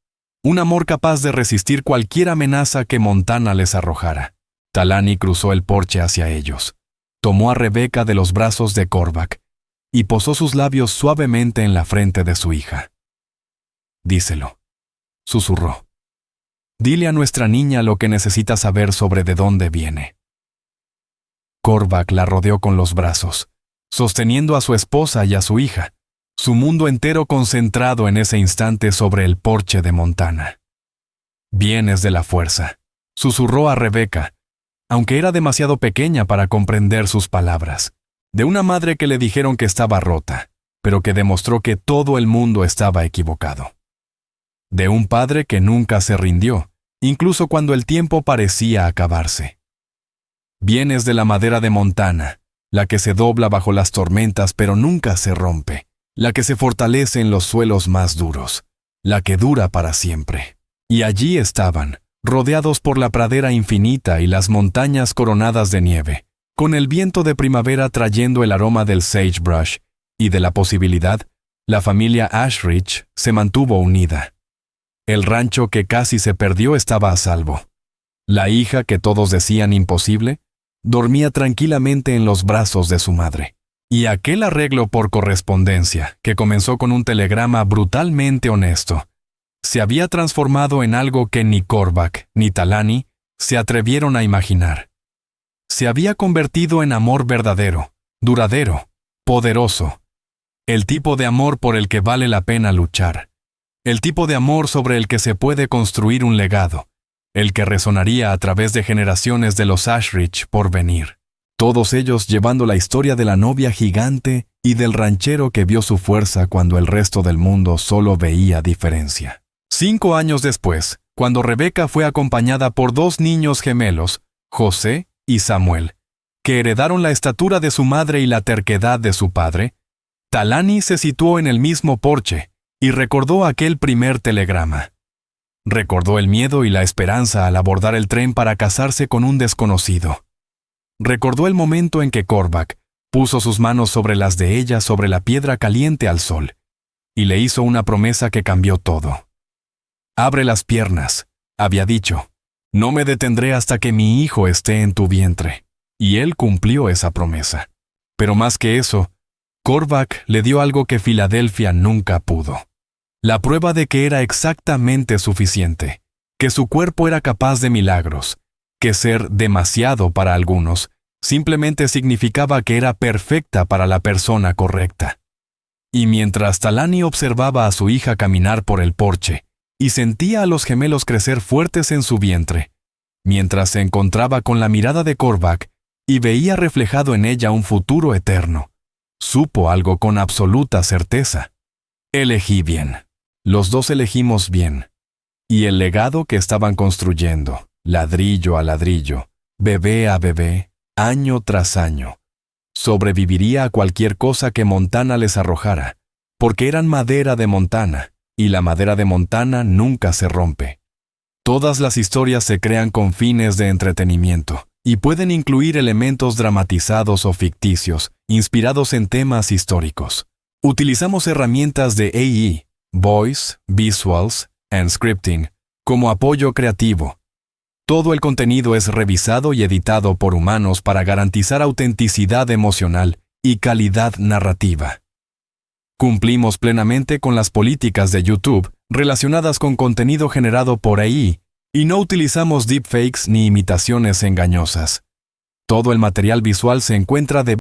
un amor capaz de resistir cualquier amenaza que Montana les arrojara. Talani cruzó el porche hacia ellos, tomó a Rebecca de los brazos de Korvac y posó sus labios suavemente en la frente de su hija. «Díselo», susurró. «Dile a nuestra niña lo que necesita saber sobre de dónde viene». Korvac la rodeó con los brazos, sosteniendo a su esposa y a su hija, su mundo entero concentrado en ese instante sobre el porche de Montana. «Vienes de la fuerza», susurró a Rebecca, aunque era demasiado pequeña para comprender sus palabras, de una madre que le dijeron que estaba rota, pero que demostró que todo el mundo estaba equivocado. De un padre que nunca se rindió, incluso cuando el tiempo parecía acabarse. «Vienes de la madera de Montana, la que se dobla bajo las tormentas pero nunca se rompe, la que se fortalece en los suelos más duros, la que dura para siempre». Y allí estaban, rodeados por la pradera infinita y las montañas coronadas de nieve, con el viento de primavera trayendo el aroma del sagebrush, y de la posibilidad, la familia Ashridge se mantuvo unida. El rancho que casi se perdió estaba a salvo. La hija que todos decían imposible, dormía tranquilamente en los brazos de su madre. Y aquel arreglo por correspondencia, que comenzó con un telegrama brutalmente honesto, se había transformado en algo que ni Korvac ni Talani se atrevieron a imaginar. Se había convertido en amor verdadero, duradero, poderoso. El tipo de amor por el que vale la pena luchar. El tipo de amor sobre el que se puede construir un legado. el que resonaría a través de generaciones de los Ashridge por venir, todos ellos llevando la historia de la novia gigante y del ranchero que vio su fuerza cuando el resto del mundo solo veía diferencia. 5 años después, cuando Rebeca fue acompañada por 2 niños gemelos, José y Samuel, que heredaron la estatura de su madre y la terquedad de su padre, Talani se situó en el mismo porche y recordó aquel primer telegrama. Recordó el miedo y la esperanza al abordar el tren para casarse con un desconocido. Recordó el momento en que Korvac puso sus manos sobre las de ella sobre la piedra caliente al sol, y le hizo una promesa que cambió todo. «Abre las piernas», había dicho. «No me detendré hasta que mi hijo esté en tu vientre». Y él cumplió esa promesa. Pero más que eso, Korvac le dio algo que Filadelfia nunca pudo. La prueba de que era exactamente suficiente, que su cuerpo era capaz de milagros, que ser demasiado para algunos simplemente significaba que era perfecta para la persona correcta. Y mientras Talani observaba a su hija caminar por el porche y sentía a los gemelos crecer fuertes en su vientre, mientras se encontraba con la mirada de Korvac y veía reflejado en ella un futuro eterno, supo algo con absoluta certeza. Elegí bien. Los dos elegimos bien. Y el legado que estaban construyendo, ladrillo a ladrillo, bebé a bebé, año tras año, sobreviviría a cualquier cosa que Montana les arrojara, porque eran madera de Montana, y la madera de Montana nunca se rompe. Todas las historias se crean con fines de entretenimiento, y pueden incluir elementos dramatizados o ficticios, inspirados en temas históricos. Utilizamos herramientas de AI, Voice, Visuals, and Scripting, como apoyo creativo. Todo el contenido es revisado y editado por humanos para garantizar autenticidad emocional y calidad narrativa. Cumplimos plenamente con las políticas de YouTube relacionadas con contenido generado por AI y no utilizamos deepfakes ni imitaciones engañosas. Todo el material visual se encuentra de